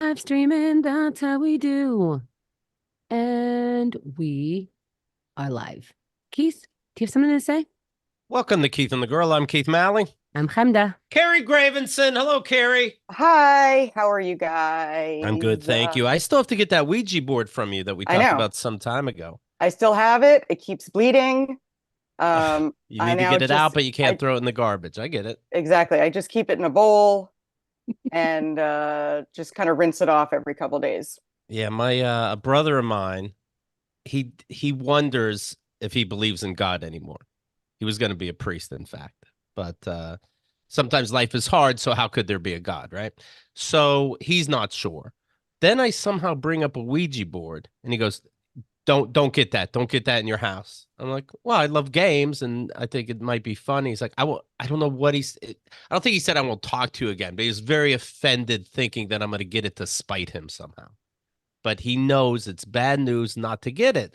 Live streaming, that's how we do. And we are live. Keith, do you have something to say? Welcome to Keith and the Girl. I'm Keith Malley. I'm Chemda. Carrie Gravenson. Hello, Carrie. Hi, how are you I'm good, guys? thank you. I still have to get that Ouija board from you that we I talked know. about some time ago. I still have it. It keeps bleeding. You I need to now get it out, just but you can't I throw it in the garbage. I get it. exactly. I just keep it in a bowl and just kind of rinse it off every couple days. Yeah, my a brother of mine, he wonders if he believes in God anymore. He was going to be a priest, in fact, but sometimes life is hard, so how could there be a God, right? So he's not sure. Then I somehow bring up a Ouija board, and he goes, don't get that. Don't get that in your house. I'm like, well, I love games and I think it might be fun. He's like, I don't know what I don't think he said I won't talk to you again, but he's very offended thinking that I'm going to get it to spite him somehow. But he knows it's bad news not to get it.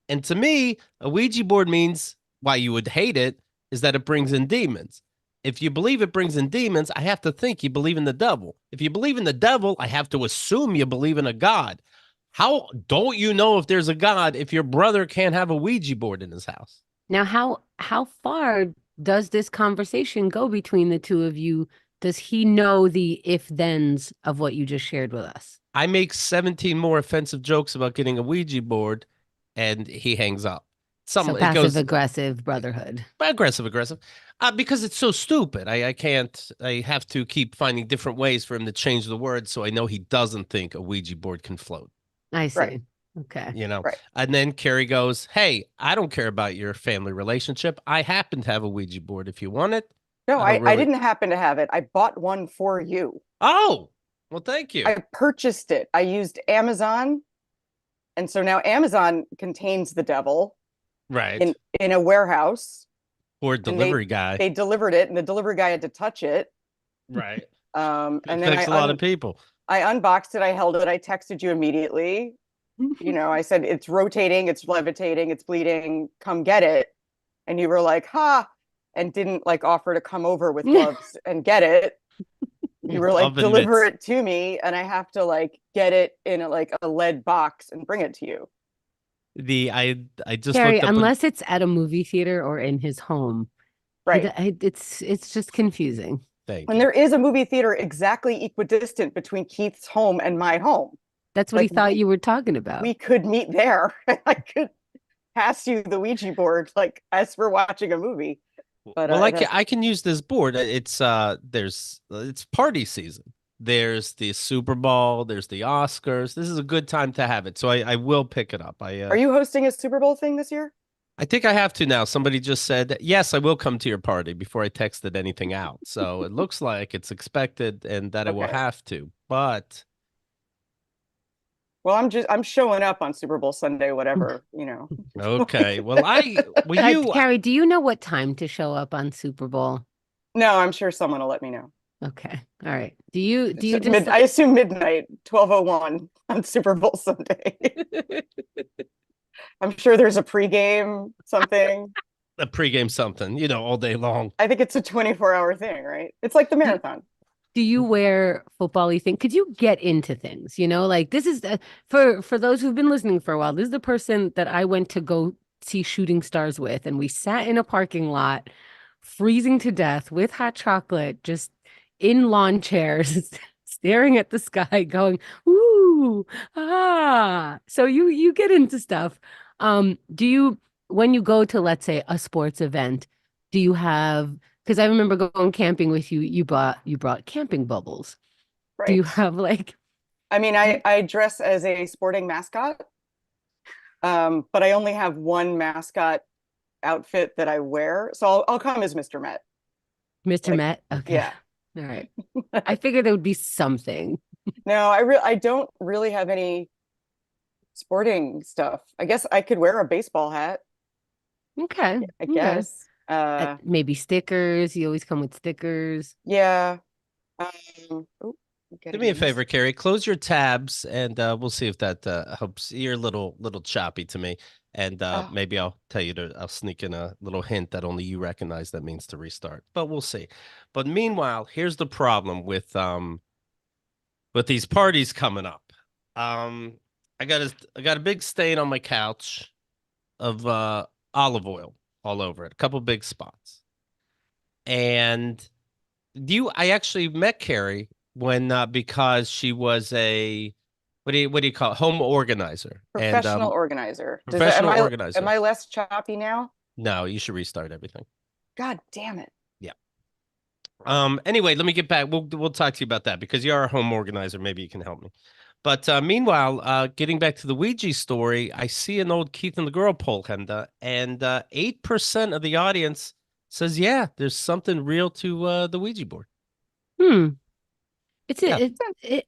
And to me, a Ouija board means why you would hate it is that it brings in demons. If you believe it brings in demons, I have to think you believe in the devil. If you believe in the devil, I have to assume you believe in a God. How don't you know if there's a God if your brother can't have a Ouija board in his house? Now, how far does this conversation go between the two of you? Does he know the if-thens of what you just shared with us? I make 17 more offensive jokes about getting a Ouija board, and he hangs up. So It passive goes aggressive brotherhood. aggressive, because it's so stupid. I can't. I have to keep finding different ways for him to change the words so I know he doesn't think a Ouija board can float. I Right, see. Okay. right. And then Carrie goes, "Hey, I don't care about your family relationship. I happen to have a Ouija board if you want it. No, I don't I really." didn't happen to have it. I bought one for you. Oh, well, thank you. I purchased it. I used Amazon, and so now Amazon contains the devil Right. in a warehouse, Or and delivery guy. they delivered it, and the delivery guy had to touch it. Right. And then Affects a lot of people. I unboxed it, I held it, I texted you immediately. I said, it's rotating, it's levitating, it's bleeding, come get it. And you were like, ha, and didn't like offer to come over with gloves and get it. You were like, Oven deliver mitts. it to me, and I have to like get it in a lead box and bring it to you. I just Carrie, looked up unless it's at a movie theater or in his home, Right. it's just confusing. thank When you. there is a movie theater exactly equidistant between Keith's home and my home. That's what he Like thought you were talking about. we could meet there. I could pass you the Ouija board like as we're watching a movie. But Well, it has I can use this board. It's party season. There's the Super Bowl, there's the Oscars. This is a good time to have it. So I will pick it up. Are you hosting a Super Bowl thing this year? I think I have to now. Somebody just said, "Yes, I will come to your party" before I texted anything out. So it looks like it's expected and that I will Okay. have to. But Well, I'm showing up on Super Bowl Sunday, whatever. okay. You Carrie, do you know what time to show up on Super Bowl? No, I'm sure someone will let me know. Okay. All right. Do you So just I assume midnight, 12:01 on Super Bowl Sunday. I'm sure there's a pregame something. a pregame something, all day long. I think it's a 24-hour thing, right? It's like the do, marathon. do you wear football-y thing? Could you get into things? Like this is for those who've been listening for a while. This is the person that I went to go see Shooting Stars with, and we sat in a parking lot, freezing to death with hot chocolate, just in lawn chairs, staring at the sky, going, "Ooh, ah." So you get into stuff. Do you when you go to, let's say, a sports event, do you have, because I remember going camping with you, you brought camping bubbles. Do you Right. have like I mean, I dress as a sporting mascot, but I only have one mascot outfit that I wear. So I'll come as Mr. Met. Mr. Like, Met? Okay. yeah. All right. I figured there would be something. No, I don't really have any sporting stuff. I guess I could wear a baseball hat, Okay. I Okay. guess. Maybe stickers. You always come with stickers. Yeah. Oh, I'm Do getting me a a favor, Carrie. Close your tabs, and we'll see if that helps. You're a little choppy to me, and oh, maybe I'll tell you to. I'll sneak in a little hint that only you recognize that means to restart. But we'll see. But meanwhile, here's the problem with with these parties coming up. I got a big stain on my couch of olive oil all over it, a couple big spots. And I actually met Carrie when because she was a what do you call it? Home organizer and Professional organizer. professional Am organizer. I less choppy now? No, you should restart everything. God damn it. Yeah. Anyway, let me get back. We'll talk to you about that because you are a home organizer. Maybe you can help me. But meanwhile, getting back to the Ouija story, I see an old Keith and the Girl poll, Henda, and 8% of the audience says, yeah, there's something real to the Ouija board. Hmm. It's Yeah. it.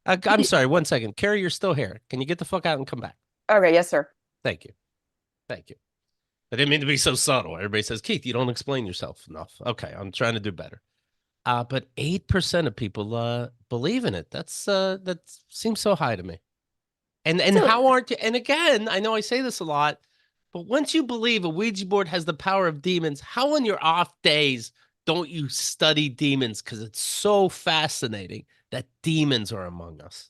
I'm sorry, 1 second. Carrie, you're still here. Can you get the fuck out and come back? Okay, yes, sir. Thank you. Thank you. I didn't mean to be so subtle. Everybody says, Keith, you don't explain yourself enough. Okay, I'm trying to do better. But 8% of people believe in it. That seems so high to me. And So- how aren't you? And again, I know I say this a lot, but once you believe a Ouija board has the power of demons, how on your off days don't you study demons? Because it's so fascinating that demons are among us.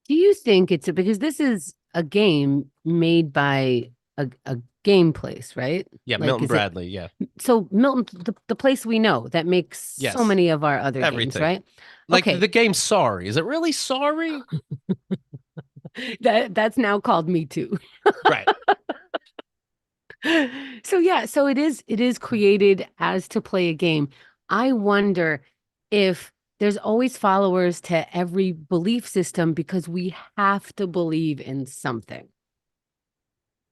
Do you think because this is a game made by a game place, right? Yeah, Like, Milton is it- Bradley. Yeah, So Milton, the place we know that makes so Yes. many of our other games, Everything. right? like Okay. the game Sorry. Is it really Sorry? That's now called Me Too. Right. So yeah, so it is created as to play a game. I wonder if there's always followers to every belief system because we have to believe in something.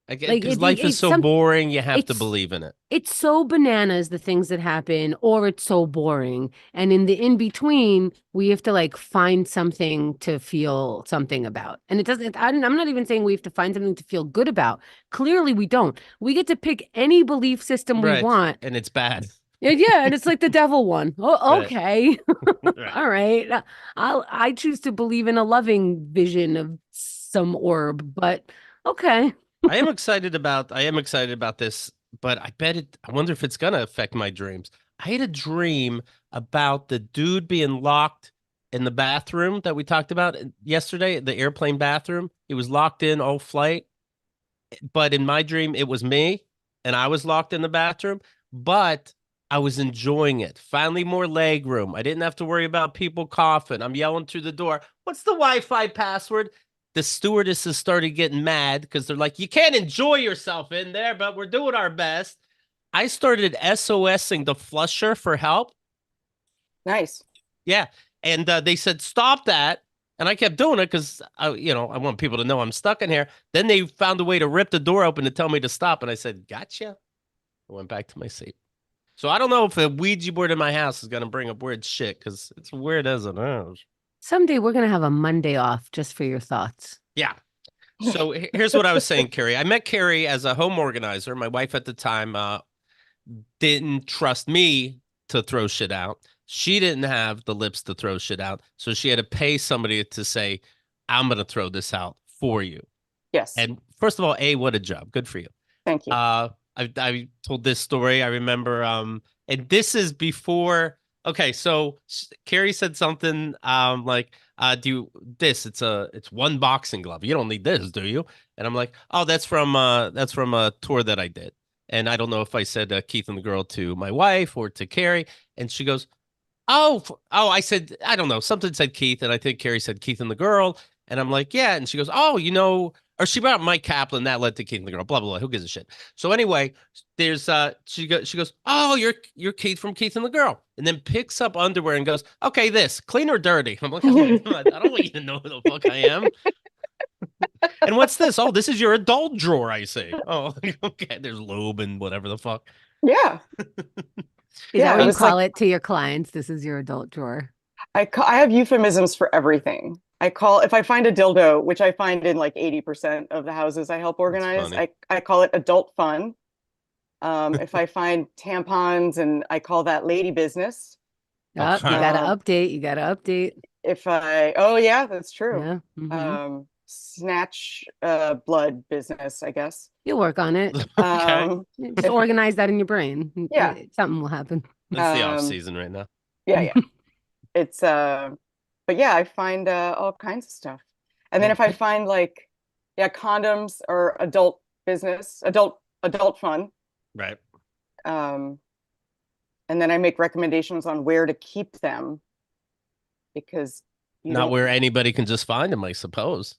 Like, Because life is so boring, you have to it's- believe in it. It's so bananas, the things that happen, or it's so boring. And in the in between, we have to like find something to feel something about. And it doesn't, I'm not even saying we have to find something to feel good about. Clearly, we don't. We get to pick any belief system we Right. want. And it's bad. Yeah, and it's like the devil one. Oh, Right. okay. Right. All right. I choose to believe in a loving vision of some orb, but okay. I am excited about this, but I wonder if it's gonna affect my dreams. I had a dream about the dude being locked in the bathroom that we talked about yesterday, the airplane bathroom. He was locked in all flight, but in my dream, it was me, and I was locked in the bathroom, but I was enjoying it. Finally, more leg room. I didn't have to worry about people coughing. I'm yelling through the door, "What's the Wi-Fi password?" The stewardesses started getting mad because they're like, "You can't enjoy yourself in there, but we're doing our best." I started SOSing the flusher for help. Nice. Yeah. And they said, "Stop that." And I kept doing it because, I want people to know I'm stuck in here. Then they found a way to rip the door open to tell me to stop. And I said, "Gotcha." I went back to my seat. So I don't know if a Ouija board in my house is going to bring up weird shit because it's weird as it is. Someday we're gonna have a Monday off just for your thoughts. Yeah. So here's what I was saying, Carrie. I met Carrie as a home organizer. My wife at the time didn't trust me to throw shit out. She didn't have the lips to throw shit out. So she had to pay somebody to say, "I'm going to throw this out for you." Yes. And first of all, what a job. Good for you. Thank you. I told this story. I remember, and this is before. Okay, so Carrie said something like, "Do you this? It's one boxing glove. You don't need this, do you?" And I'm like, "Oh, that's from a tour that I did." And I don't know if I said Keith and the Girl to my wife or to Carrie, and she goes, "Oh, I said I don't know. Something said Keith, and I think Carrie said Keith and the Girl." And I'm like, "Yeah." And she goes, "Oh, or she brought up Mike Kaplan, that led to Keith and the Girl, blah, blah, blah. Who gives a shit?" So anyway, there's she goes, "Oh, you're Keith from Keith and the Girl." And then picks up underwear and goes, "Okay, this, clean or dirty?" I'm like, "I don't want you to know who the fuck I am." "And what's this?" "Oh, this is your adult drawer," I say. "Oh, okay." There's lube and whatever the fuck. Yeah. Is Yeah, that it what you was call like- it to your clients? This is your adult drawer. I have euphemisms for everything. If I find a dildo, which I find in like 80% of the houses I help organize, funny. I call it adult fun. If I find tampons, and I call that lady business. Oh, Okay. you gotta Um, update. You gotta update. Oh yeah, that's true. Yeah. Mhm. Snatch blood business, I guess. You'll work on it. Um, Just organize that in your brain. Yeah. Something will happen. It's the off Um, season right now. yeah. It's but But yeah, I find all kinds of stuff. And then if I find like, yeah, condoms or adult business, adult fun. Right. And then I make recommendations on where to keep them because you Not don't, where anybody can just find them, I suppose.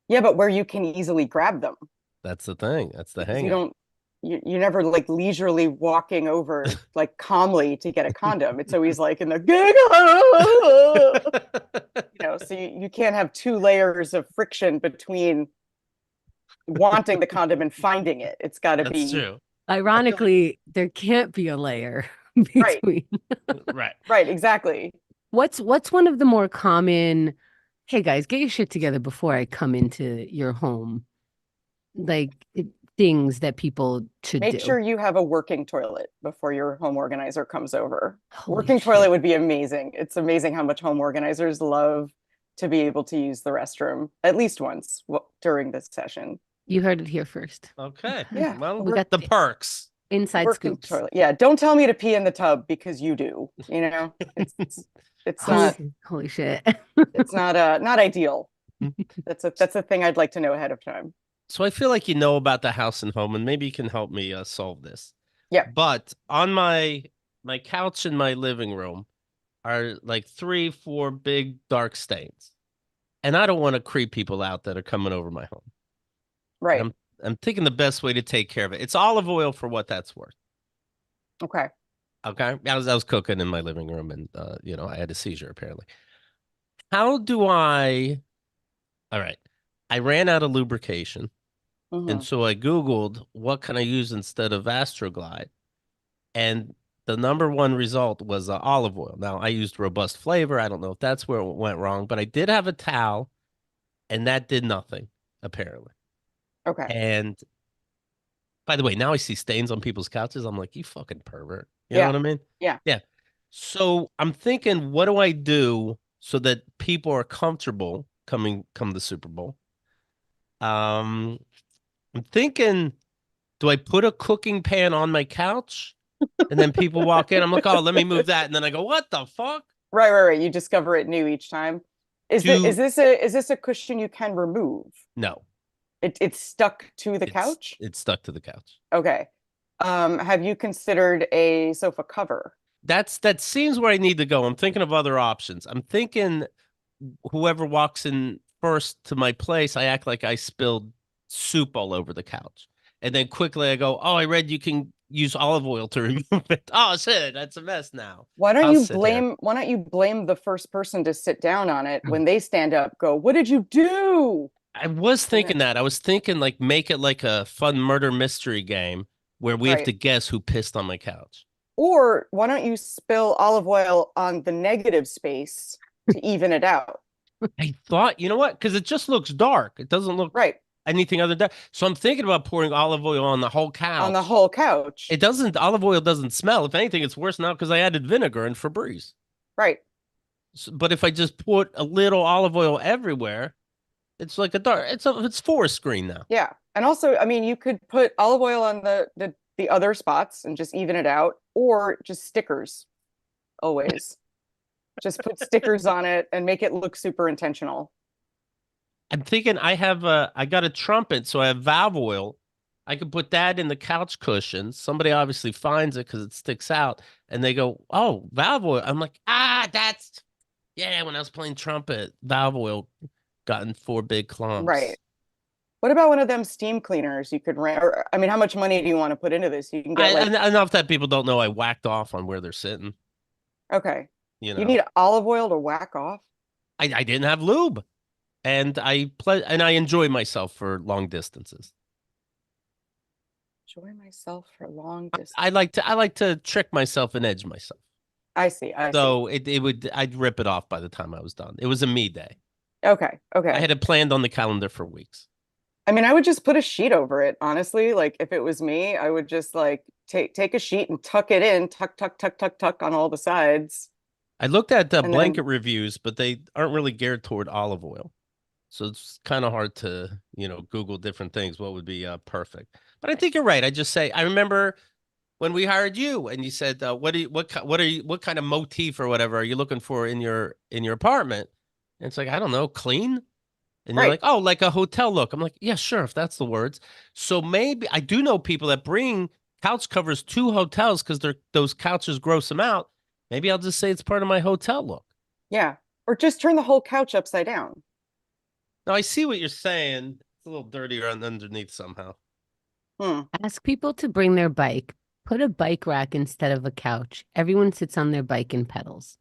yeah, but where you can easily grab them That's the thing. That's the because you hang-up. don't, you never like leisurely walking over like calmly to get a condom. It's always like in the, so you can't have two layers of friction between wanting the condom and finding it. It's got to That's be true. Ironically, there can't be a layer right, between. Right. right, exactly. What's one of the more common, hey guys, get your shit together before I come into your home, like things that people should Make do. sure you have a working toilet before your home organizer comes over. Holy Working shit. toilet would be amazing. It's amazing how much home organizers love to be able to use the restroom at least once during this session. You heard it here first. Okay. Yeah, Well, We got the the perks. inside working scoops. toilet. Yeah, don't tell me to pee in the tub because you do. It's not Holy shit. it's not ideal. That's a thing I'd like to know ahead of time. So I feel like you know about the house and home, and maybe you can help me solve this. Yeah. But on my couch in my living room are like 3, 4 big dark stains, and I don't want to creep people out that are coming over my home. Right. And I'm thinking the best way to take care of it. It's olive oil for what that's worth. Okay. Okay. I was cooking in my living room, and I had a seizure apparently. How do I? All right. I ran out of lubrication. And Mhm. so I Googled what can I use instead of Astroglide. And the number one result was olive oil. Now, I used robust flavor. I don't know if that's where it went wrong, but I did have a towel, and that did nothing, apparently. Okay. And by the way, now I see stains on people's couches. I'm like, you fucking pervert. You know Yeah. what I mean? Yeah. Yeah. So I'm thinking, what do I do so that people are comfortable come the Super Bowl? I'm thinking, do I put a cooking pan on my couch? And then people walk in. I'm like, oh, let me move that. And then I go, what the fuck? Right. You discover it new each time. Do Is this a cushion you can remove? no. It's stuck to the couch? It's stuck to the couch. Okay. Have you considered a sofa cover? That seems where I need to go. I'm thinking of other options. I'm thinking whoever walks in first to my place, I act like I spilled soup all over the couch. And then quickly I go, oh, I read you can use olive oil to remove it. Oh shit, that's a mess now. I'll sit here. Why don't you blame the first person to sit down on it when they stand up, go, what did you do? I was thinking that. I was thinking like make it like a fun murder mystery game where we have Right. to guess who pissed on my couch. Or why don't you spill olive oil on the negative space to even it out? I thought, you know what? Because it just looks dark. It doesn't look Right. anything other than that. So I'm thinking about pouring olive oil on the whole couch. On the whole couch. It doesn't, olive oil doesn't smell. If anything, it's worse now because I added vinegar and Febreze. Right. But if I just put a little olive oil everywhere, it's like it's forest screen now. Yeah. And also, I mean, you could put olive oil on the other spots and just even it out, or just stickers always. Just put stickers on it and make it look super intentional. I'm thinking I got a trumpet, so I have valve oil. I could put that in the couch cushions. Somebody obviously finds it because it sticks out, and they go, "Oh, valve oil." I'm like, yeah. When I was playing trumpet, valve oil got in 4 big clumps. Right. What about one of them steam cleaners you could rent? Or, I mean, how much money do you want to put into this? You can get Enough that people don't know I whacked off on where they're sitting. okay. You know, You need olive oil to whack off. I didn't have lube, and I enjoy myself for long distances. Enjoy myself for long distance. I like to trick myself and edge myself. I see. So I'd rip it off by the time I was done. It was a me day. Okay. I had it planned on the calendar for weeks. I mean, I would just put a sheet over it, honestly. Like if it was me, I would just like take a sheet and tuck it in, tuck on all the sides. I looked at And blanket then, reviews, but they aren't really geared toward olive oil. So it's kind of hard to, Google different things. What would be perfect? But I think you're right. I remember when we hired you and you said, what kind of motif or whatever are you looking for in your apartment? And it's like, I don't know, clean? And you're Right. like, oh, like a hotel look. I'm like, yeah, sure, if that's the words. So maybe I do know people that bring couch covers to hotels because those couches gross them out. Maybe I'll just say it's part of my hotel look. Yeah. Or just turn the whole couch upside down. Now I see what you're saying. It's a little dirtier underneath somehow. Hmm. Ask people to bring their bike. Put a bike rack instead of a couch. Everyone sits on their bike and pedals.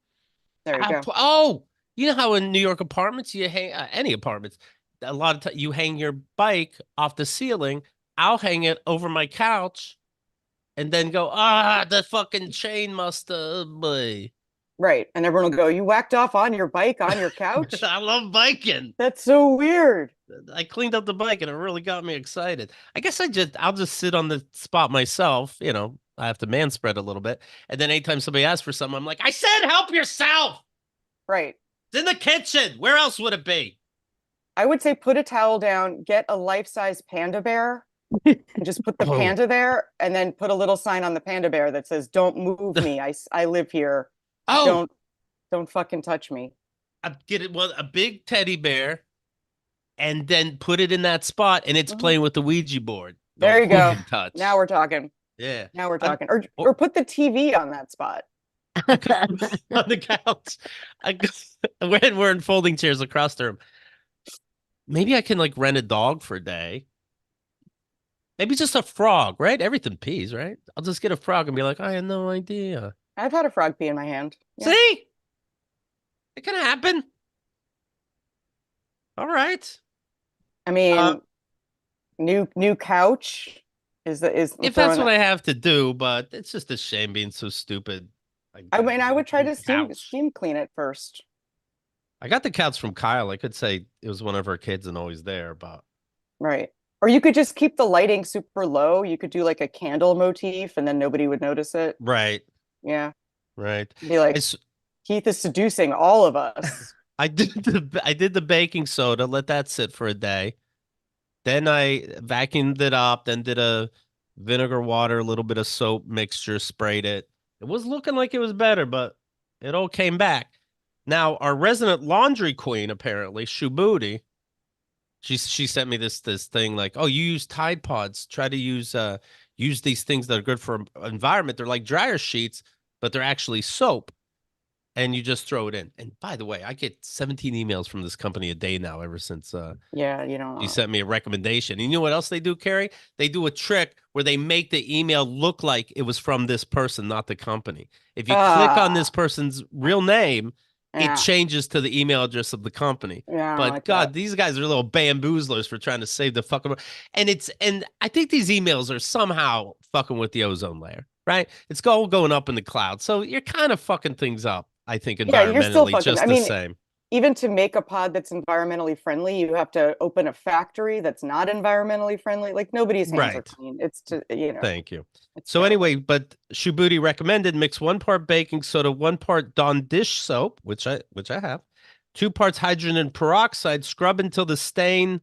There you go. Oh, you know how in New York apartments you hang any apartments, a lot of time you hang your bike off the ceiling. I'll hang it over my couch, and then go the fucking chain must be. Right. And everyone will go, you whacked off on your bike on your couch? I love biking. That's so weird. I cleaned up the bike and it really got me excited. I guess I'll just sit on the spot myself. You know, I have to man spread a little bit, and then anytime somebody asks for something, I'm like, I said, help yourself. Right. It's in the kitchen. Where else would it be? I would say put a towel down, get a life-size panda bear, and just put the Oh. panda there, and then put a little sign on the panda bear that says, "Don't move me. I live here. Oh, Don't fucking touch me." I get it. Well, a big teddy bear, and then put it in that spot, and it's Mhm. playing with the Ouija board. There you go. Fucking touch. Now we're talking. Yeah. Now we're I'm- talking. Or put the TV on that spot. on the couch. We're in folding chairs across the room. Maybe I can like rent a dog for a day. Maybe just a frog, right? Everything pees, right? I'll just get a frog and be like, I had no idea. I've had a frog pee in my hand. Yeah. See? It can happen. All right. I mean, new couch is If that's what I have to do, but it's just a shame being so stupid. I mean, I would try to Couch. steam clean it first. I got the couch from Kyle. I could say it was one of her kids and always there, but Right. Or you could just keep the lighting super low. You could do like a candle motif and then nobody would notice it. right, Yeah. right. Be like, It's Keith is seducing all of us. I did the baking soda, let that sit for a day. Then I vacuumed it up, then did a vinegar water, a little bit of soap mixture, sprayed it. It was looking like it was better, but it all came back. Now, our resident laundry queen, apparently, Shubuti, she sent me this thing like, oh, you use Tide Pods. Try to use these things that are good for environment. They're like dryer sheets, but they're actually soap. And you just throw it in. And by the way, I get 17 emails from this company a day now ever since Yeah, you don't you know. sent me a recommendation. And you know what else they do, Carrie? They do a trick where they make the email look like it was from this person, not the company. If you click on this person's real name, Yeah. it changes to the email address of the company. Yeah, I don't But like God, that. these guys are little bamboozlers for trying to save the fucking. And I think these emails are somehow fucking with the ozone layer, right? It's all going up in the cloud. So you're kind of fucking things up, I think, Yeah, you're still environmentally, fucking. just I the mean, same. even to make a pod that's environmentally friendly, you have to open a factory that's not environmentally friendly. Like nobody's hands are Right. clean. It's just, Thank you. it's So terrible. anyway, but Shubuti recommended mix 1 part baking soda, 1 part Dawn dish soap, which I have, 2 parts hydrogen peroxide, scrub until the stain,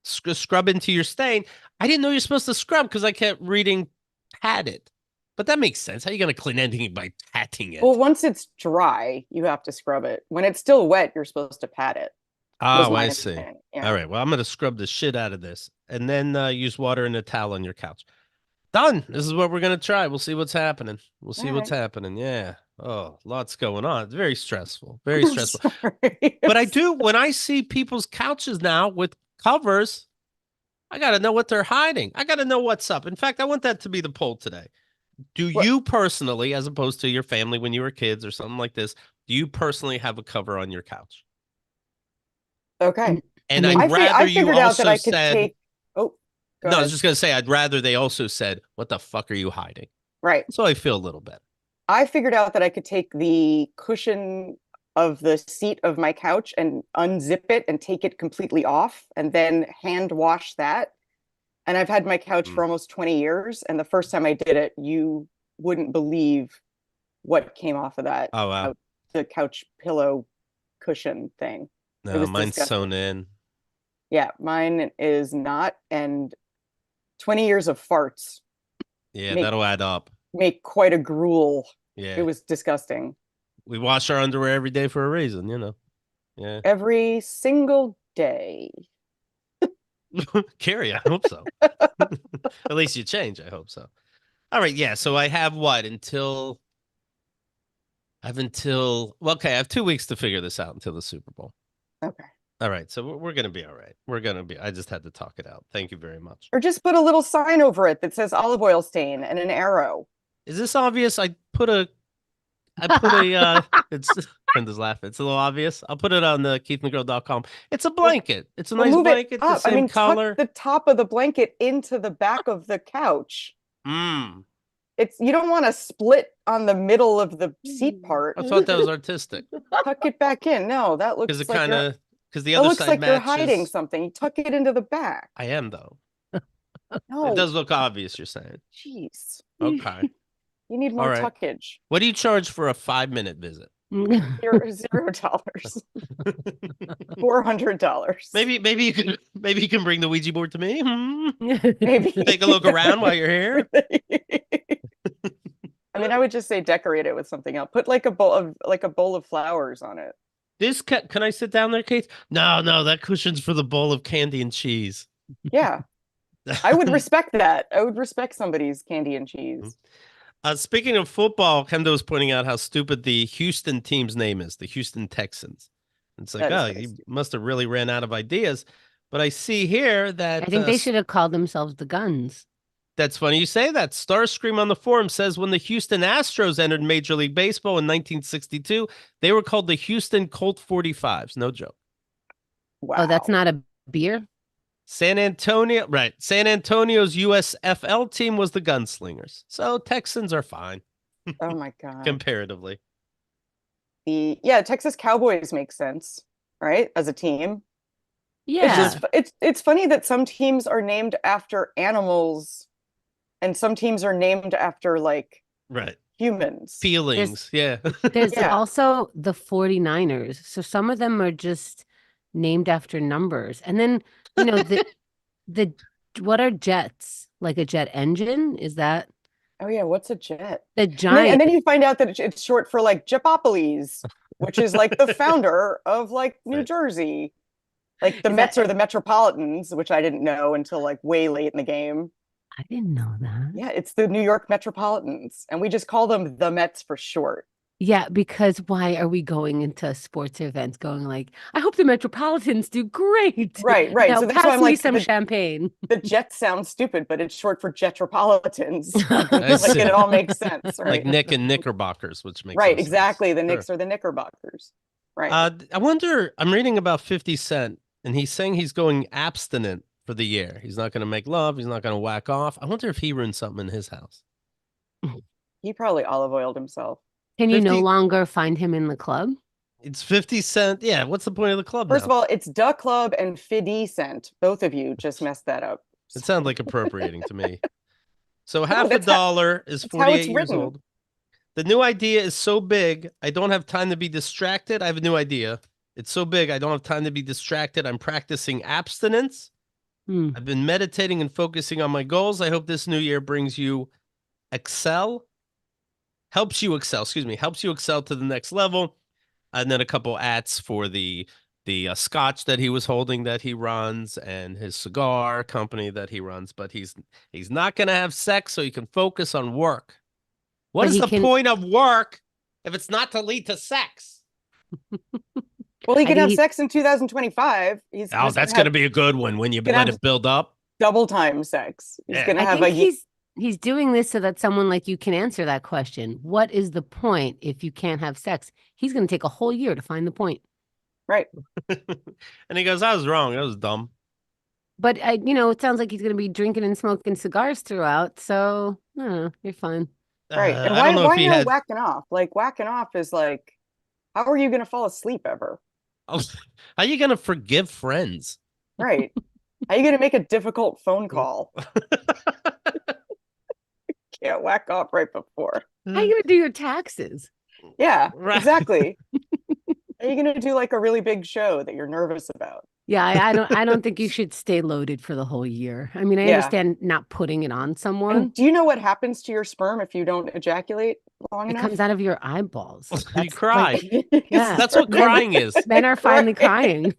scrub into your stain. I didn't know you're supposed to scrub because I kept reading pat it. But that makes sense. How are you going to clean anything by patting it? Well, once it's dry, you have to scrub it. When it's still wet, you're supposed to pat it. Was Oh, my I see. understanding. Yeah. All right. Well, I'm going to scrub the shit out of this and then use water and a towel on your couch. Done. This is what we're going to try. We'll see what's happening. We'll see All what's right. happening. Yeah. Oh, lots going on. It's very stressful. Very stressful. Sorry. But I do, when I see people's couches now with covers, I got to know what they're hiding. I got to know what's up. In fact, I want that to be the poll today. Do What- you personally, as opposed to your family when you were kids or something like this, do you personally have a cover on your couch? Okay. And then- I'd rather I you figured out that also I could said, take. Oh, go no, I ahead. was just going to say, I'd rather they also said, what the fuck are you hiding? Right. So I feel a little better. I figured out that I could take the cushion of the seat of my couch and unzip it and take it completely off and then hand wash that. And I've had my couch for almost 20 years. And the first time I did it, you wouldn't believe what came off of that. Oh, wow. The couch pillow cushion thing. No, was mine's disgusting. sewn in. Yeah, mine is not. And 20 years of farts Yeah, Make- that'll add up. make quite a gruel. Yeah. It was disgusting. We wash our underwear every day for a reason, you know. Yeah. Every single day. Carrie, I hope so. At least you change. I hope so. All right. Yeah. So I have what well, okay, I have 2 weeks to figure this out until the Super Bowl. Okay. All right. So we're going to be all right. I just had to talk it out. Thank you very much. Or just put a little sign over it that says olive oil stain and an arrow. Is this obvious? It's Brenda's laughing. It's a little obvious. I'll put it on the keithandgirl.com. It's a blanket. It's a Well, nice move it blanket, the up. I same mean, color. tuck the top of the blanket into the back of the couch. Mm. You don't want to split on the middle of the seat part. I thought that was artistic. Tuck it back in. No, that looks Because like the that other looks side like you're matches. hiding something. You tuck it into the back. I am though. No, It does look obvious, you're saying. jeez. Okay. You need All more right. tuckage. What do you charge for a 5-minute visit? $0. $400. Maybe you can bring the Ouija board to me. Maybe Take a look around while you're here. I mean, I would just say decorate it with something else. Put like a bowl of flowers on it. Can I sit down there, Kate? No, that cushion's for the bowl of candy and cheese. Yeah. I would respect that. I would respect somebody's candy and cheese. Speaking of football, Kendo was pointing out how stupid the Houston team's name is, the Houston Texans. It's like, oh, you must have really ran out of ideas. But I see here that I think they should have called themselves the Guns. That's funny you say that. Starscream on the forum says when the Houston Astros entered Major League Baseball in 1962, they were called the Houston Colt 45s. No joke. Wow. Oh, that's not a beer? San Antonio, right. San Antonio's USFL team was the Gunslingers. So Texans are fine. Oh my God. Comparatively. Texas Cowboys make sense, right? As a team. Yeah. It's funny that some teams are named after animals and some teams are named after like humans. Feelings. There's also the 49ers. So some of them are just named after numbers. And then, the what are jets? Like a jet engine? Is that? Oh yeah, what's a jet? The giant. And then you find out that it's short for like Jepopolis, which is like the founder of like New Jersey. Like the Mets are the Metropolitans, which I didn't know until like way late in the game. I didn't know that. Yeah, it's the New York Metropolitans, and we just call them the Mets for short. Yeah, because why are we going into sports events going like, I hope the Metropolitans do great. Right. Now, So that's why I'm pass me like some champagne. The Jets sound stupid, but it's short for Jetropolitans. Like it all makes sense, right? Like Nick and Knickerbockers, which makes right, no exactly. sense. The Knicks are the Knickerbockers. Right. I wonder, I'm reading about 50 Cent, and he's saying he's going abstinent for the year. He's not going to make love. He's not going to whack off. I wonder if he ruined something in his house. He probably olive oiled himself. Can you no longer find him in the club? It's 50 Cent. Yeah, what's the point of the club First of all, it's Da Club and 50 Cent. Both of you just messed that up. It sounds like appropriating to me. So half a dollar is 48 years old. The new idea is so big, I don't have time to be distracted. I have a new idea. It's so big, I don't have time to be distracted. I'm practicing abstinence. I've been meditating and focusing on my goals. I hope this new year helps you excel to the next level. And then a couple ads for the scotch that he was holding that he runs and his cigar company that he runs. But he's not going to have sex, so he can focus on work. What is the point of work if it's not to lead to sex? Well, he can have sex in 2025. That's going to be a good one when you let it build up. Double time sex. He's going to have He's doing this so that someone like you can answer that question. What is the point if you can't have sex? He's going to take a whole year to find the point. Right. And he goes, I was wrong. That was dumb. But, it sounds like he's going to be drinking and smoking cigars throughout. So, you're fine. Right. And why not whacking off? Like, whacking off is like, how are you going to fall asleep ever? How are you going to forgive friends? Right. How are you going to make a difficult phone call? Can't whack off right before. How are you going to do your taxes? Yeah, exactly. Are you going to do like a really big show that you're nervous about? Yeah, I don't think you should stay loaded for the whole year. I mean, I understand not putting it on someone. And do you know what happens to your sperm if you don't ejaculate long It enough. comes out of your eyeballs. You That's cry. yeah. That's what Men- crying is. Men are finally Right. crying.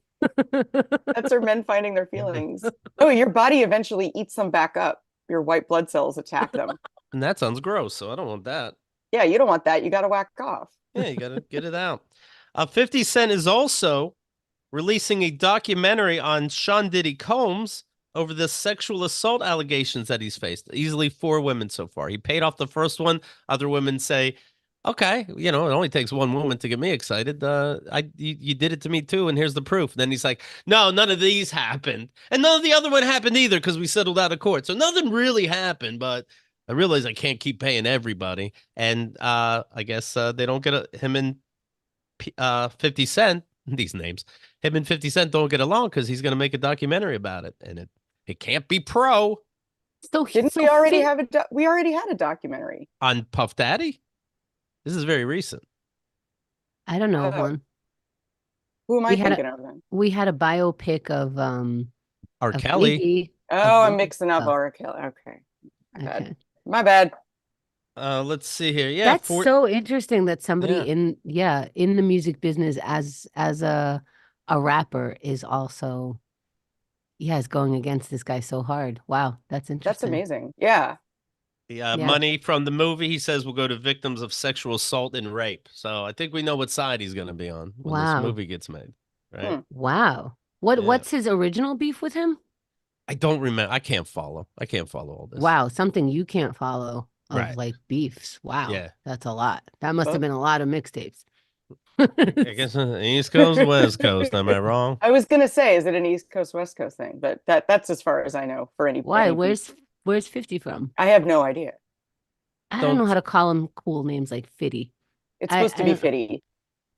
That's our men finding their feelings. Oh, your body eventually eats them back up. Your white blood cells attack them. And that sounds gross, so I don't want that. Yeah, you don't want that. You got to whack off. Yeah, you got to get it out. 50 Cent is also releasing a documentary on Sean Diddy Combs over the sexual assault allegations that he's faced. Easily 4 women so far. He paid off the first one. Other women say, okay, it only takes one woman to get me excited. You did it to me too, and here's the proof. And then he's like, no, none of these happened. And none of the other one happened either because we settled out of court. So nothing really happened, but I realize I can't keep paying everybody. And I guess they don't get him and 50 Cent, these names, him and 50 Cent don't get along because he's going to make a documentary about it. And it can't be pro Didn't we already have we already had a documentary on Puff Daddy? This is very recent. I don't know one. Who am I We had thinking of then? We had a biopic of R. of Kelly. Biggie. Oh, I'm Biggie mixing up stuff. R. Kelly. Okay. Okay. My bad. Let's see here. Yeah, That's so interesting that somebody Yeah. in the music business as a rapper is also is going against this guy so hard. Wow, that's That's interesting. amazing. Yeah. Yeah. Yeah. Money from the movie, he says, will go to victims of sexual assault and rape. So I think we know what side he's going to be on when this Wow. movie gets made. Right. Wow. Yeah. What's his original beef with him? I don't remember. I can't follow all this. Wow, something you can't follow of Right. like beefs. Wow. Yeah. That's a lot. That must have been a lot of mixtapes. I guess East Coast, West Coast. Am I wrong? I was gonna say, is it an East Coast, West Coast thing? But that's as far as I know for any. Why? any Where's 50 from? I have no idea. I don't know how to call him cool names like Fitty. It's supposed to be don't- Fitty.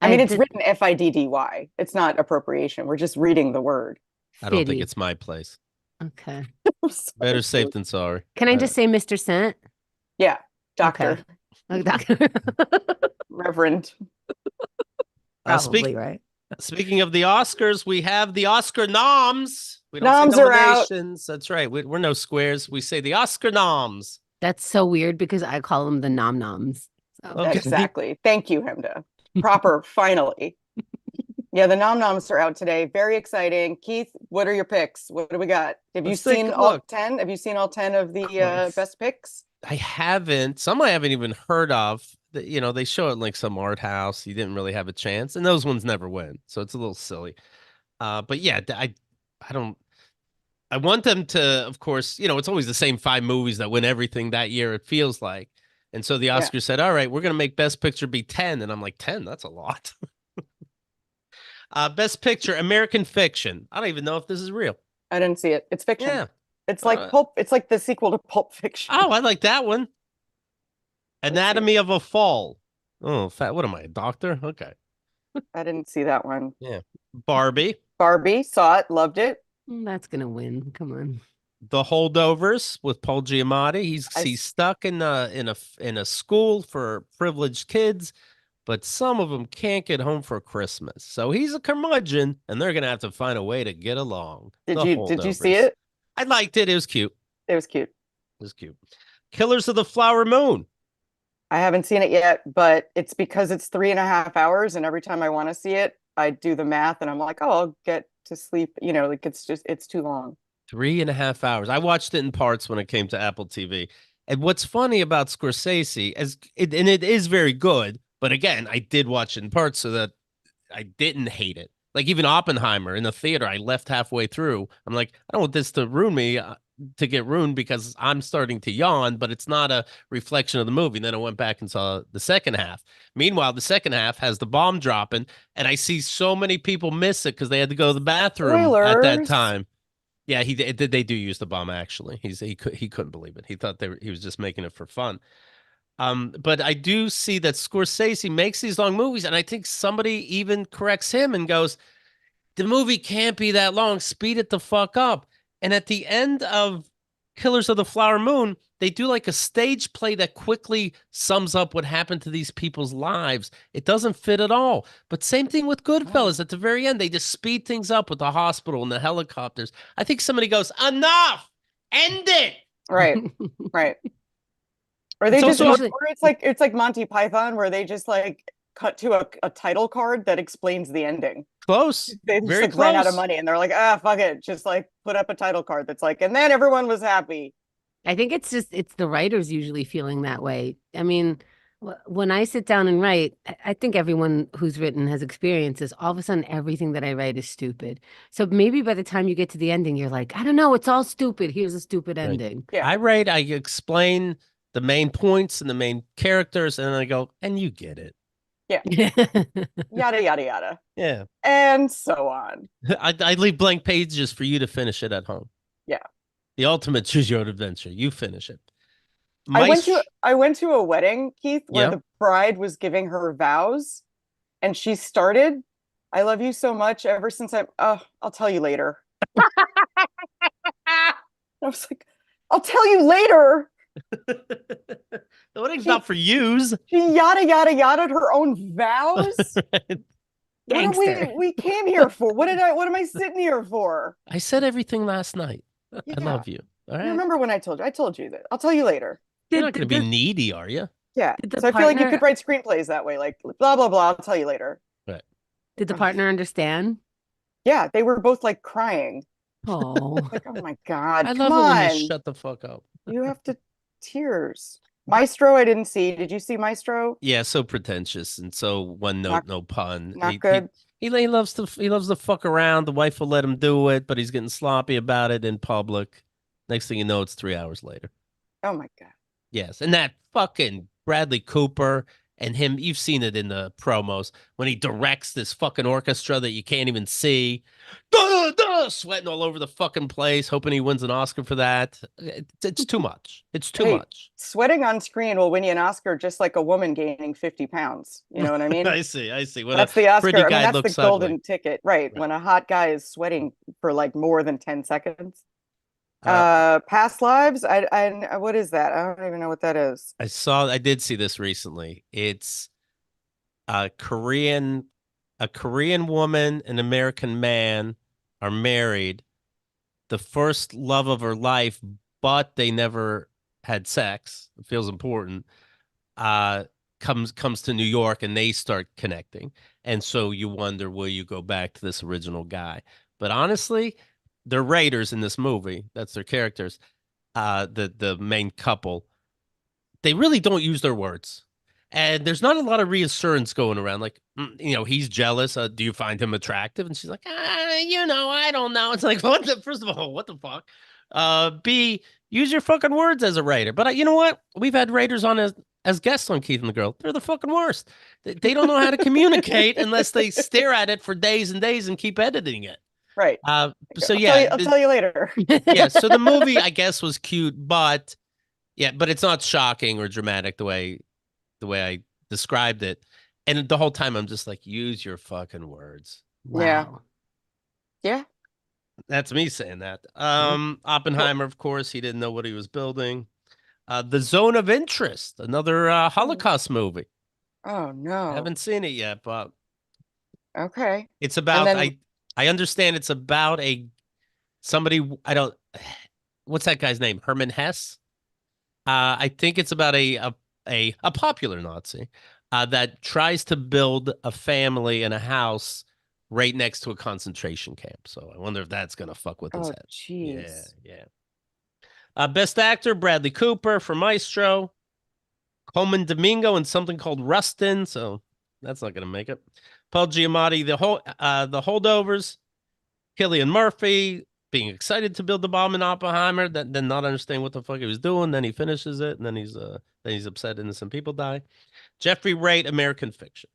I mean, it's did- written Fiddy. It's not appropriation. We're just reading the word. I don't think Fitty. it's my place. Okay. Better safe than sorry. Can I just say Mr. Cent? Yeah, doctor, Okay. Like doctor. Reverend. Probably right. Speaking of the Oscars, we have the Oscar noms. We don't Noms say are out. nominations. That's right. We're no squares. We say the Oscar noms. That's so weird because I call them the nom noms. So. Okay. Exactly. Thank you, Hemda. Proper, finally. Yeah, the nom noms are out today. Very exciting. Keith, what are your picks? What do we got? Have Let's you take seen a all look. 10? Have you seen all 10 of the course. best picks? I haven't. Some I haven't even heard of. They show it in like some art house. You didn't really have a chance, and those ones never win, so it's a little silly. But yeah, I don't. I want them to, of course. It's always the same 5 movies that win everything that year. It feels like, and so the Oscars said, "All right, we're going to make Best Picture be 10," and I'm like, 10? That's a lot. Best Picture, American Fiction. I don't even know if this is real. I didn't see it. It's fiction. Yeah. It's like Pulp. It's like the sequel to Pulp Fiction. Oh, I like that one. Anatomy of a Fall. Oh, what am I, a doctor? Okay. I didn't see that one. Yeah. Barbie. Barbie, saw it, loved it. That's gonna win. Come on. The Holdovers with Paul Giamatti. He's stuck in a school for privileged kids, but some of them can't get home for Christmas. So he's a curmudgeon, and they're gonna have to find a way to get along. Did you see it? I liked it. It was cute. It was cute. It was cute. Killers of the Flower Moon. I haven't seen it yet, but it's because it's 3.5 hours, and every time I want to see it, I do the math, and I'm like, oh, I'll get to sleep. Like it's too long. 3.5 hours. I watched it in parts when it came to Apple TV. And what's funny about Scorsese, and it is very good, but again, I did watch it in parts so that I didn't hate it. Like even Oppenheimer in the theater, I left halfway through. I'm like, I don't want this to ruin me, to get ruined because I'm starting to yawn, but it's not a reflection of the movie. And then I went back and saw the second half. Meanwhile, the second half has the bomb dropping, and I see so many people miss it because they had to go to the bathroom at that Spoilers. time. Yeah, they do use the bomb actually. He couldn't believe it. He thought he was just making it for fun. But I do see that Scorsese makes these long movies, and I think somebody even corrects him and goes, the movie can't be that long. Speed it the fuck up. And at the end of Killers of the Flower Moon, they do like a stage play that quickly sums up what happened to these people's lives. It doesn't fit at all. But same thing with Goodfellas. At the very end, they just speed things up with the hospital and the helicopters. I think somebody goes, enough! End it! Right. Right. Or they It's just, also usually- or it's like Monty Python, where they just like cut to a title card that explains the ending. close, They just very like ran out of close. money, and they're like, ah, fuck it, just like put up a title card that's like, and then everyone was happy. I think it's the writers usually feeling that way. I mean, when I sit down and write, I think everyone who's written has experienced this. All of a sudden, everything that I write is stupid. So maybe by the time you get to the ending, you're like, I don't know, it's all stupid. Here's a stupid Right. ending. Yeah. I explain the main points and the main characters, and then I go, and you get it. Yada yada yada, Yeah. and so on. I leave blank pages for you to finish it at home. Yeah. The ultimate choose your own adventure. You finish it. I went to a wedding, Keith, where Yeah. the bride was giving her vows, and she started, "I love you so much ever since I'll tell you later." I was like, "I'll tell you later." The wedding's not for yous. She yada yada yada her own vows. What are Gangster. we came here for? What am I sitting here for? I said everything last night. I Yeah. love you. All You right. remember when I told you? I told you that. I'll tell you later. You're not going to be needy, are you? Yeah. Did the So I feel like you partner- could write screenplays that way, like blah blah blah. I'll tell you later. Did the partner understand? Yeah, they were both like crying. Oh, Like, oh my God, I come love it when on. you shut the fuck up. You have to tears. Maestro, I didn't see. Did you see Maestro? Yeah, so pretentious and so one note, Not- no pun. Not good. He loves to fuck around. The wife will let him do it, but he's getting sloppy about it in public. Next thing you know, it's 3 hours later. Oh my God. Yes, and that fucking Bradley Cooper and him, you've seen it in the promos when he directs this fucking orchestra that you can't even see. Duh, duh, sweating all over the fucking place, hoping he wins an Oscar for that. It's too much. It's too Hey, much. Sweating on screen will win you an Oscar just like a woman gaining 50 pounds. You know what I mean? I see. When That's a the Oscar. pretty I mean, guy that's the looks golden ugly. ticket. Right. Right. When a hot guy is sweating for like more than 10 seconds. Uh, Past lives. I what is that? I don't even know what that is. I did see this recently. It's a Korean woman, an American man are married, the first love of her life, but they never had sex. It feels important. Comes to New York and they start connecting. And so you wonder, will you go back to this original guy? But honestly, they're raiders in this movie. That's their characters. The main couple, they really don't use their words. And there's not a lot of reassurance going around. Like, he's jealous. Do you find him attractive? And she's like, I don't know. It's like, first of all, what the fuck? B, use your fucking words as a writer. But you know what? We've had writers on as guests on Keith and the Girl. They're the fucking worst. They don't know how to communicate unless they stare at it for days and days and keep editing it. Right. So I'll tell you later. yeah. So the movie, I guess, was cute, but it's not shocking or dramatic the way I described it. And the whole time I'm just like, use your fucking words. wow. Yeah. That's me saying that. Oppenheimer, of course, he didn't know what he was building. The Zone of Interest, another Holocaust movie. Oh no. I haven't seen it yet, but Okay. it's about then- I understand it's about somebody what's that guy's name? Herman Hesse? I think it's about a popular Nazi that tries to build a family and a house right next to a concentration camp. So I wonder if that's gonna fuck with his Oh head. jeez. Yeah. Best actor, Bradley Cooper for Maestro. Coleman Domingo in something called Rustin. So that's not gonna make it. Paul Giamatti, the Holdovers. Cillian Murphy being excited to build the bomb in Oppenheimer, then not understanding what the fuck he was doing. Then he finishes it, and then he's upset innocent people die. Jeffrey Wright, American Fiction.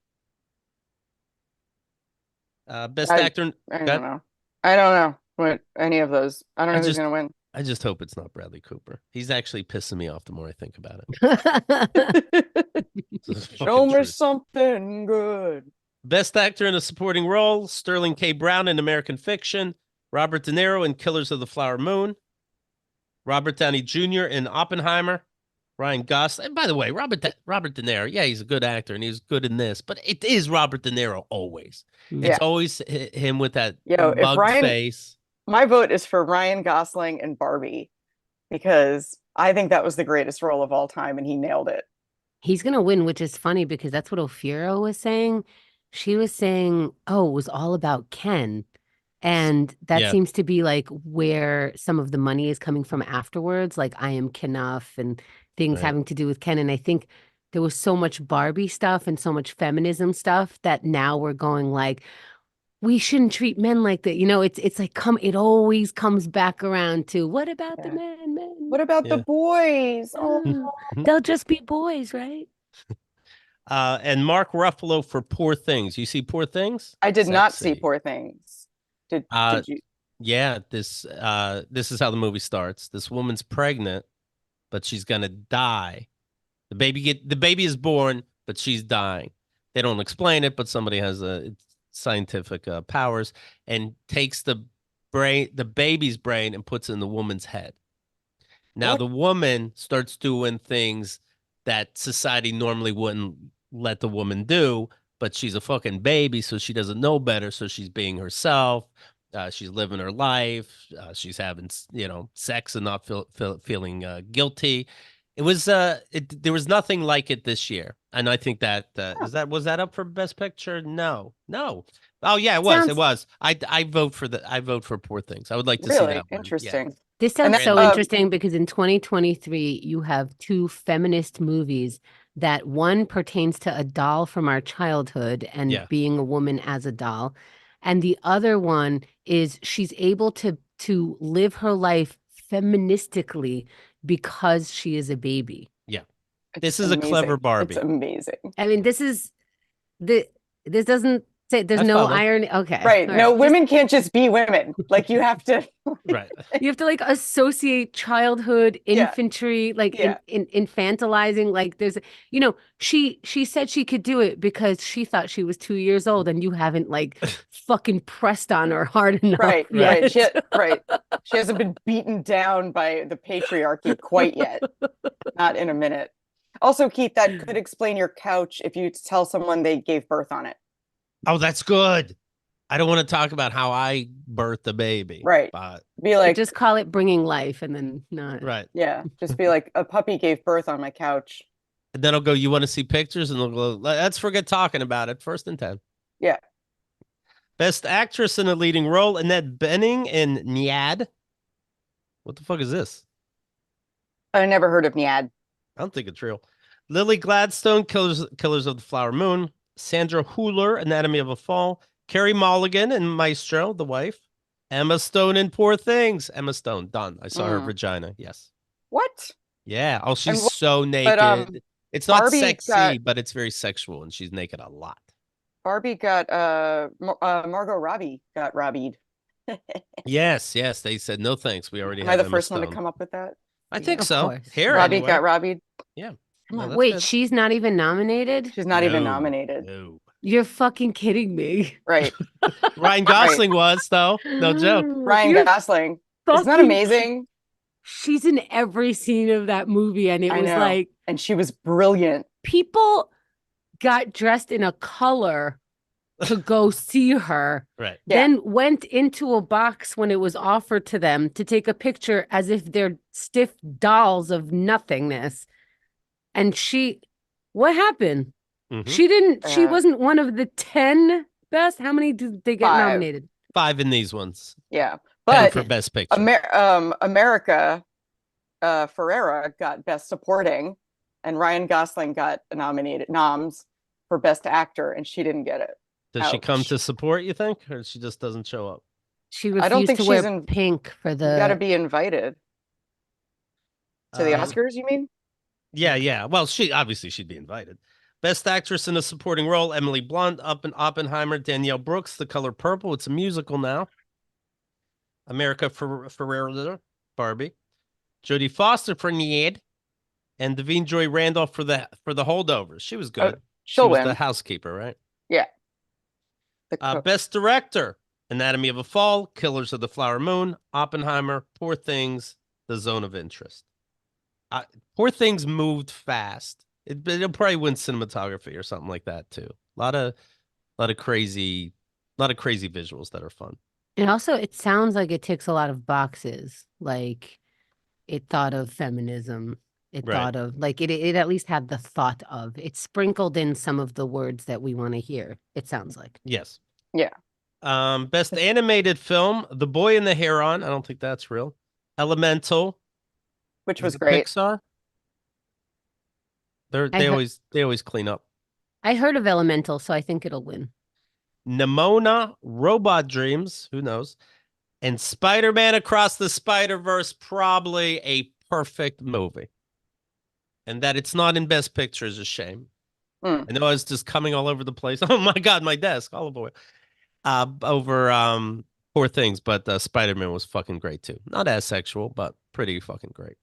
Best actor. I don't know. I don't know what any of those. I don't know who's gonna win. I just hope it's not Bradley Cooper. He's actually pissing me off the more I think about it. Show me something good. Best actor in a supporting role, Sterling K. Brown in American Fiction, Robert De Niro in Killers of the Flower Moon, Robert Downey Jr. in Oppenheimer, Ryan Gosling. And by the way, Robert De Niro, yeah, he's a good actor and he's good in this, but it is Robert De Niro always. Yeah. It's always him with that if mug Ryan- face. My vote is for Ryan Gosling and Barbie because I think that was the greatest role of all time, and he nailed it. He's gonna win, which is funny because that's what Ophira was saying. She was saying, "Oh, it was all about Ken." And that Yeah, seems to be like where some of the money is coming from afterwards, like I Am Kenough and things right. having to do with Ken. And I think there was so much Barbie stuff and so much feminism stuff that now we're going like, we shouldn't treat men like that. It's like it always comes back around to what about the Yeah. men? What about the Yeah. boys? Oh, They'll just be boys, right? And Mark Ruffalo for Poor Things. You see Poor Things? I did not see Sexy. Poor Things. Did Uh, did you? yeah, this is how the movie starts. This woman's pregnant, but she's gonna die. The baby is born, but she's dying. They don't explain it, but somebody has scientific powers and takes the baby's brain, and puts it in the woman's head. Now What? the woman starts doing things that society normally wouldn't let the woman do, but she's a fucking baby, so she doesn't know better. So she's being herself. She's living her life. She's having, sex and not feeling guilty. There was nothing like it this year, and I think that Huh. was that up for Best Picture? No, no. Oh yeah, it was. It Sounds was. I vote for Poor Things. I would like to see Really that one. Yeah. interesting. This And sounds then so Brandon. interesting because in 2023, you have two feminist movies that one pertains to a doll from our childhood and Yeah. being a woman as a doll. And the other one is she's able to live her life feministically because she is a baby. Yeah. it's This is a clever amazing. It's Barbie. amazing. I mean, this doesn't say there's I no follow. irony. Okay. Right. All No, right. Just women can't just be women. Like you have to. Right. you have to like associate childhood, Yeah. infantry, like Yeah. in infantilizing. Like she said she could do it because she thought she was 2 years old, and you haven't like fucking pressed on her hard enough Right. Right. Right. yet. Right. She hasn't been beaten down by the patriarchy quite yet. Not in a minute. Also, Keith, that could explain your couch if you tell someone they gave birth on it. Oh, that's good. I don't want to talk about how I birthed a baby, Right. but Be Or like, just call it bringing life, and then not. right. yeah, just be like, a puppy gave birth on my couch. And then I'll go, you want to see pictures? And they'll go, let's forget talking about it. First and 10. Yeah. Best actress in a leading role, Annette Bening in Nyad. What the fuck is this? I never heard of Niad. I don't think it's real. Lily Gladstone, Killers of the Flower Moon. Sandra Hüller, Anatomy of a Fall. Carrie Mulligan in Maestro, the wife. Emma Stone in Poor Things. Emma Stone, done. I saw her Mm. vagina. Yes. What? Yeah. Oh, And she's so but naked. It's not Barbie sexy, got but it's very sexual, and she's naked a lot. Barbie got Margot Robbie got Robbied. Yes, yes. They said no thanks. We already Am I have the Emma first one to Stone. come up with that? I think Of so. course. Hair Robbie anyway. got Robbied. Yeah. Come No, on. that's Wait, good. she's not even nominated? She's not even No, nominated. no. You're fucking kidding me. Right. Ryan Gosling was though. No joke. Ryan You're Gosling. Isn't that fucking amazing? She's in every scene of that movie, and it I was know. like And she was brilliant. people got dressed in a color to go see her, Right. Yeah. then went into a box when it was offered to them to take a picture as if they're stiff dolls of nothingness. And what happened? Mhm. She Uh, wasn't one of the 10 best. How many did they get 5. nominated? 5 in these ones. Yeah. 10 But for Best Picture. America Ferrera got Best Supporting, and Ryan Gosling got noms for Best Actor, and she didn't get it. Does she come Ouch. to support, you think? Or she just doesn't show up? She I don't refused think to she's wear in. pink for You got to the be invited to the Um, Oscars. You mean? Yeah, yeah. Well, she'd be invited. Best actress in a supporting role: Emily Blunt, up in Oppenheimer, Danielle Brooks, The Color Purple. It's a musical now. America Ferrera, Barbie, Jodie Foster for Need, and Davine Joy Randolph for the Holdovers. She was good. She She'll was win. the housekeeper, right? Yeah. The cook. Best director: Anatomy of a Fall, Killers of the Flower Moon, Oppenheimer, Poor Things, The Zone of Interest. Poor Things moved fast. It'll probably win cinematography or something like that too. A lot of crazy visuals that are fun. and also it sounds like it ticks a lot of boxes. Like it thought of feminism. It Right. thought of like it at least had the thought of. It sprinkled in some of the words that we want to hear, it sounds like. Yes. Yeah. Best animated film, The Boy and the Heron. I don't think that's real. Elemental. Which Is was it great. Pixar? I heard They always clean up. I heard of Elemental, so I think it'll win. Nimona, Robot Dreams, who knows? And Spider-Man Across the Spider-Verse, probably a perfect movie. And that it's not in Best Picture is a shame. Mm. I know I was just coming all over the place. Oh my God, my desk, all over. Over Poor Things, but Spider-Man was fucking great too. Not as sexual, but pretty fucking great.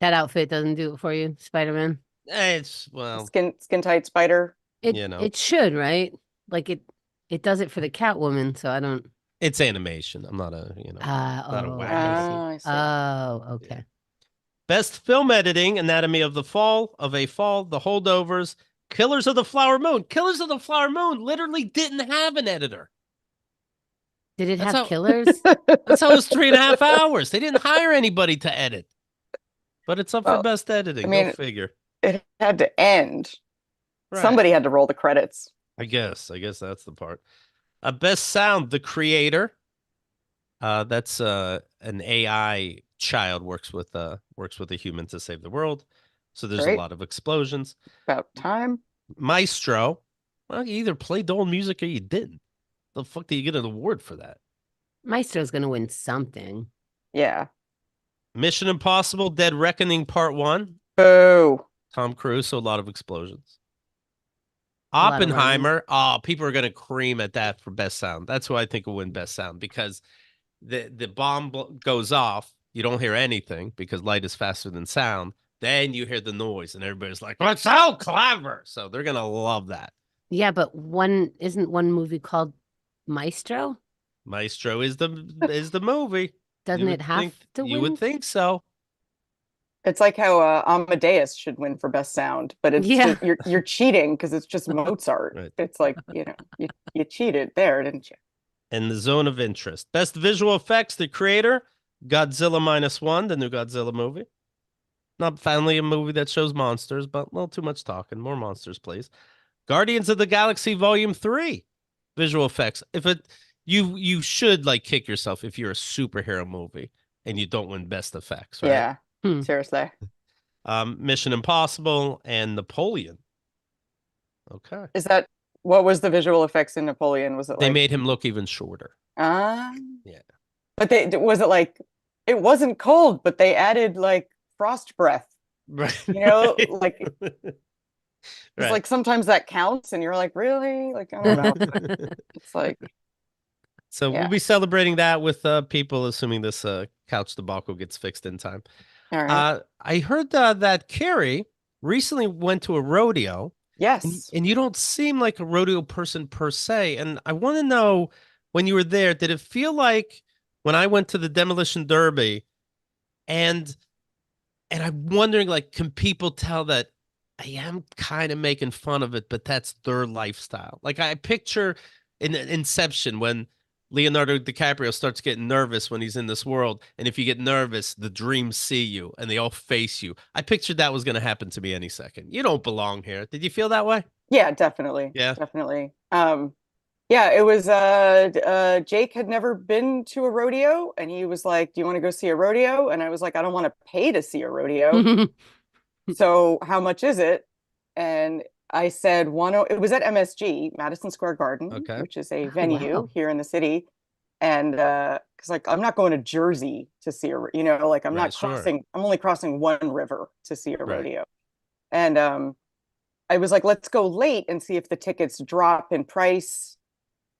That outfit doesn't do it for you, Spider-Man. It's well, Skin tight spider. It should, right? Like it does it for the Catwoman, so I don't. it's animation. I'm not not a Oh, whack I job. see. I see. Oh, okay. Best film editing: Anatomy of the Fall, The Holdovers, Killers of the Flower Moon. Killers of the Flower Moon literally didn't have an editor. Did it That's have how- killers? That's how it was 3.5 hours. They didn't hire anybody to edit. But it's up for Well, best editing. I mean, Go figure. it had to end. Right. Somebody had to roll the credits. I guess that's the part. Best sound, The Creator. That's an AI child works with a human to save the world. So there's a Great. lot of explosions. About time. Maestro. Well, you either played the whole music or you didn't. The fuck do you get an award for that? Maestro's gonna win something. Yeah. Mission Impossible: Dead Reckoning Part 1. Boo. Tom Cruise, so a lot of explosions. A lot of running. Oppenheimer. Oh, people are gonna cream at that for best sound. That's who I think will win best sound because the bomb goes off. You don't hear anything because light is faster than sound. Then you hear the noise, and everybody's like, "What's so clever?" So they're gonna love that. Yeah, but isn't one movie called Maestro? Maestro is the movie. Doesn't it have to You win? would think so. It's like how Amadeus should win for best sound, but it's Yeah. just, you're cheating because it's just Mozart. Right. It's like, you cheated there, didn't you? And the zone of interest. Best visual effects, The Creator, Godzilla -1, the new Godzilla movie. Not finally a movie that shows monsters, but a little too much talking. More monsters, please. Guardians of the Galaxy Volume 3. Visual effects. You should like kick yourself if you're a superhero movie and you don't win best effects, right? Yeah. Hmm. Seriously. Mission Impossible and Napoleon. Okay. What was the visual effects in Napoleon? Was it They like made him look even shorter. Yeah. But was it like it wasn't cold, but they added like frost breath. Right. Like it's Right. like sometimes that counts and you're like, really? Like, I don't know. It's like So yeah. we'll be celebrating that with people, assuming this couch debacle gets fixed in time. All right. I heard that Carrie recently went to a rodeo. Yes. And you don't seem like a rodeo person per se. And I want to know, when you were there, did it feel like when I went to the Demolition Derby and I'm wondering, like, can people tell that I am kind of making fun of it, but that's their lifestyle? Like I picture in Inception when Leonardo DiCaprio starts getting nervous when he's in this world. And if you get nervous, the dreams see you and they all face you. I pictured that was going to happen to me any second. You don't belong here. Did you feel that way? Yeah, definitely. Yeah. Definitely. Yeah, it was Jake had never been to a rodeo and he was like, "Do you want to go see a rodeo?" And I was like, "I don't want to pay to see a rodeo." So, how much is it? And I said it was at MSG, Madison Square Garden, Okay. which is a Oh, venue wow. here in the city. And because like I'm not going to Jersey to see like I'm Right, not sure. crossing, I'm only crossing one river to see a Right. rodeo. And I was like, let's go late and see if the tickets drop in price.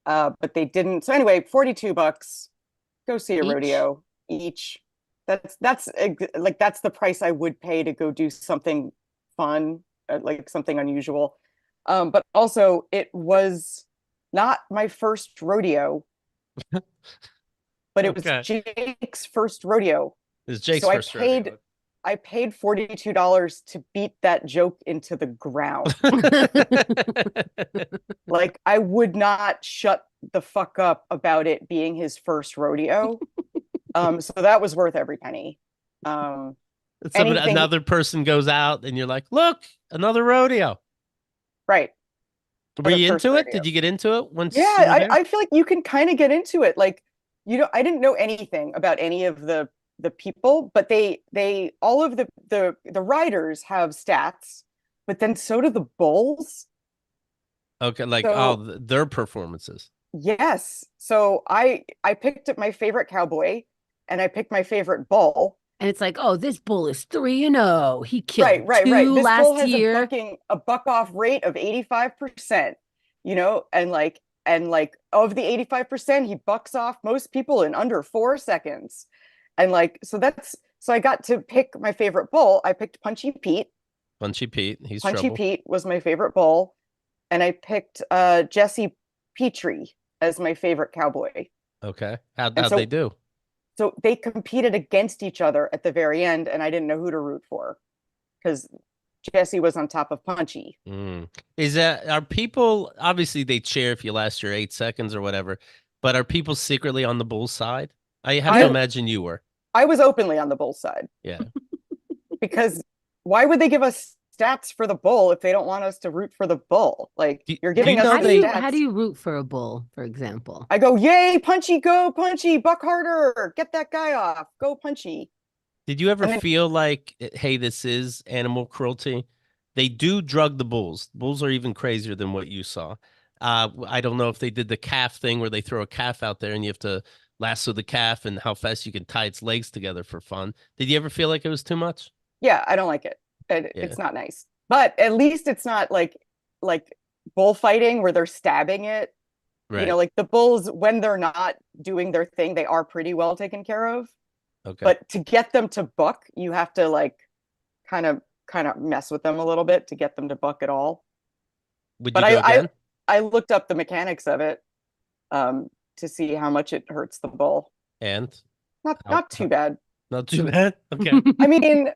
But they didn't. So anyway, $42, go see a Each? rodeo each. That's like that's the price I would pay to go do something fun, like something unusual. But also it was not my first rodeo, but it was Okay. Jake's first rodeo. It's Jake's So first rodeo. I paid $42 to beat that joke into the ground. Like I would not shut the fuck up about it being his first rodeo. So that was worth every penny. Um, Somebody, anything, another person goes out and you're like, look, another rodeo. right? Were Or the you first into it? rodeo. Did you get into it Yeah, once you were there? I feel like you can kind of get into it. Like, I didn't know anything about any of the people, but they all of the riders have stats, but then so do the bulls. Okay, like So their performances. yes. So I picked up my favorite cowboy and I picked my favorite bull. And it's like, oh, this bull is 3-0. He Right, killed right, right. two This bull last has year. a buck off rate of 85%, and like of the 85%, he bucks off most people in under 4 seconds. And like, so I got to pick my favorite bull. I picked Punchy Pete. Punchy Pete, he's Punchy trouble. Pete was my favorite bull. And I picked Jesse Petrie as my favorite cowboy. Okay. And How'd they do? so they competed against each other at the very end, and I didn't know who to root for because Jesse was on top of Punchy. Mm. Are people, obviously they cheer if you last your 8 seconds or whatever, but are people secretly on the bull side? I have to I imagine you were. I was openly on the bull side Yeah. because why would they give us stats for the bull if they don't want us to root for the bull? Like, you're Do you giving us know How the do you how do stats. you root for a bull, for example? I go, yay, Punchy, go Punchy, buck harder, get that guy off, go Punchy. Did you ever And then feel like, hey, this is animal cruelty? They do drug the bulls. Bulls are even crazier than what you saw. I don't know if they did the calf thing where they throw a calf out there and you have to lasso the calf and how fast you can tie its legs together for fun. Did you ever feel like it was too much? yeah, I don't like it. Yeah, It's not nice. But at least it's not like bullfighting where they're stabbing it. right. Like the bulls, when they're not doing their thing, they are pretty well taken care of. Okay. But to get them to buck, you have to like kind of mess with them a little bit to get them to buck at all. Would But you I go I, again? I looked up the mechanics of it to see how much it hurts the bull. And Not how, not too bad. not too bad. Okay. I mean,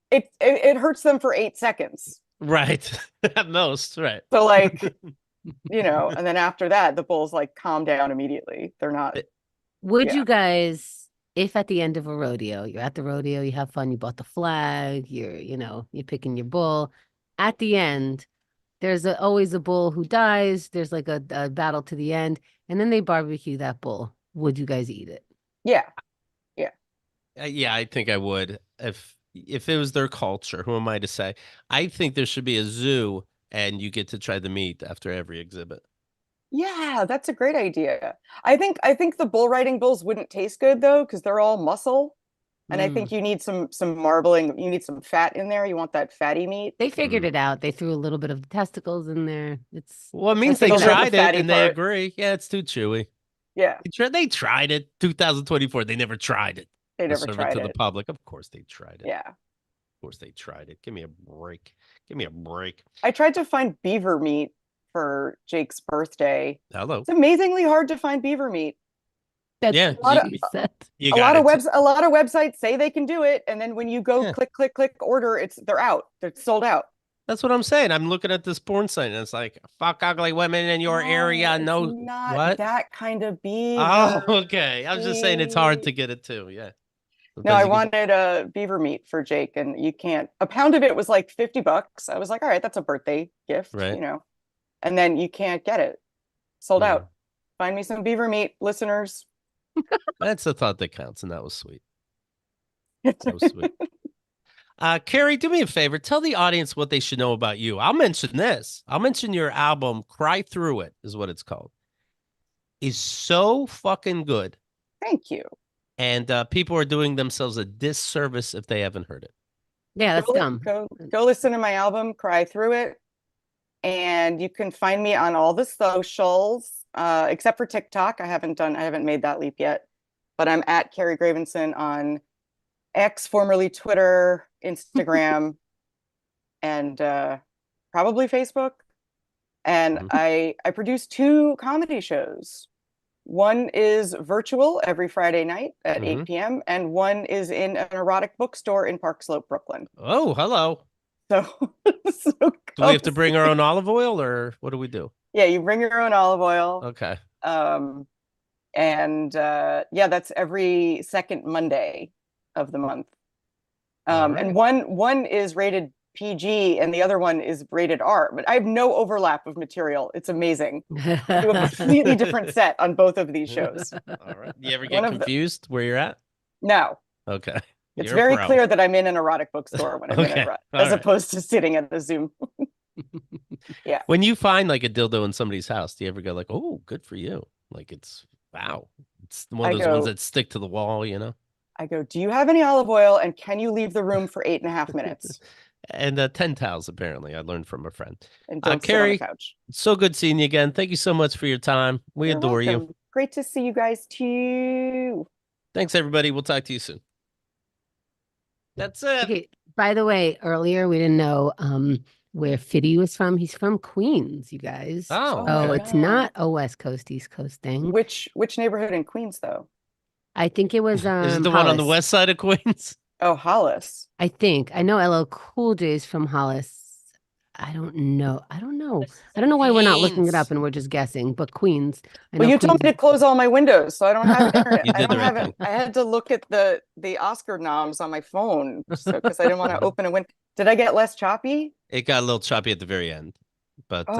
it hurts them for 8 seconds. Right. At most, right. So like, and then after that, the bulls like calm down immediately. They're not, Would yeah. you guys, if at the end of a rodeo, you're at the rodeo, you have fun, you bought the flag, you're picking your bull. At the end, there's always a bull who dies. There's like a battle to the end, and then they barbecue that bull. Would you guys eat it? Yeah. Yeah. Yeah, I think I would if it was their culture. Who am I to say? I think there should be a zoo and you get to try the meat after every exhibit. Yeah, that's a great idea. I think the bull riding bulls wouldn't taste good though, because they're all muscle. And I Mm. think you need some marbling, you need some fat in there. You want that fatty meat. They figured Mm. it out. They threw a little bit of the testicles in there. It's Well, it The means they testicles are the tried it fatty and they part. agree. Yeah, it's too chewy. Yeah, They tried it. 2024. They never tried it. they To never serve it tried to the it. public. Of course they tried it. Yeah. Of course they tried it. Give me a break. Give me a break. I tried to find beaver meat for Jake's birthday. Hello. It's amazingly hard to find beaver meat. that's Yeah, A lot of what she said. you a got lot of it. websites say they can do it, and then when you go Yeah. click order, they're out. They're sold out. That's what I'm saying. I'm looking at this porn site and it's like, fuck ugly women in your No, area. it's No, not what? that kind of Oh, beaver okay. I was just saying it's hard meat. to get it too. Yeah. No, Sometimes I you get, wanted a beaver meat for Jake, and you can't. A pound of it was like $50. I was like, all right, that's a birthday gift, right. And then you can't get it. Sold Hmm. out. Find me some beaver meat, listeners. That's the thought that counts. And that was sweet. That was sweet. Carrie, do me a favor. Tell the audience what they should know about you. I'll mention this. I'll mention your album, Cry Through It, is what it's called. Is so fucking good. Thank you. And people are doing themselves a disservice if they haven't heard it. Yeah, that's Go, dumb. go listen to my album, Cry Through It. And you can find me on all the socials, except for TikTok. I haven't made that leap yet. But I'm at Carrie Gravenson on X, formerly Twitter, Instagram, and probably Facebook. And Mhm. I produce 2 comedy shows. One is virtual every Friday night at Mhm. 8 p.m. and one is in an erotic bookstore in Park Slope, Brooklyn. Oh, hello. So, so Do we have come to bring our see. own olive oil or what do we do? Yeah, you bring your own olive oil. Okay. Um, and yeah, that's every second Monday of the month. All And right. one is rated PG and the other one is rated R, but I have no overlap of material. It's amazing. I do a completely different set on both of these shows. All right. You ever One get of the confused where you're at? No, Okay. it's You're a very pro. clear that I'm in an erotic bookstore when I'm in Okay. it, All as right. opposed to sitting at the Zoom. Yeah, When you find like a dildo in somebody's house, do you ever go like, "Oh, good for you"? Like it's wow. It's one of I those ones go, that stick to the wall, you know? I go, do you have any olive oil and can you leave the room for 8.5 minutes And 10 towels, apparently, I learned from a friend. and don't sit on the Carrie, couch? so good seeing you again. Thank you so much for your time. We You're adore you. welcome. Great to see you guys too. Thanks, everybody. We'll talk to you soon. That's it. Okay, by the way, earlier we didn't know where Fiddy was from. He's from Queens, you guys. Oh, Oh So okay. it's yeah. not a West Coast, East Coast thing. Which neighborhood in Queens though? I think it was Is it the one on the Hollis. west side of Queens? Oh, Hollis. I think. I know LL Cool J is from Hollis. I don't know. I don't know. I don't know why we're not looking it up Queens. and we're just guessing. But Queens, I Well, know you told Queens me is. to close all my windows, so I don't have internet. You I did the don't right have it. thing. I had to look at the Oscar noms on my phone, so because I didn't want to open a window. Did I get less choppy? It got a little choppy at the very end, but Oh,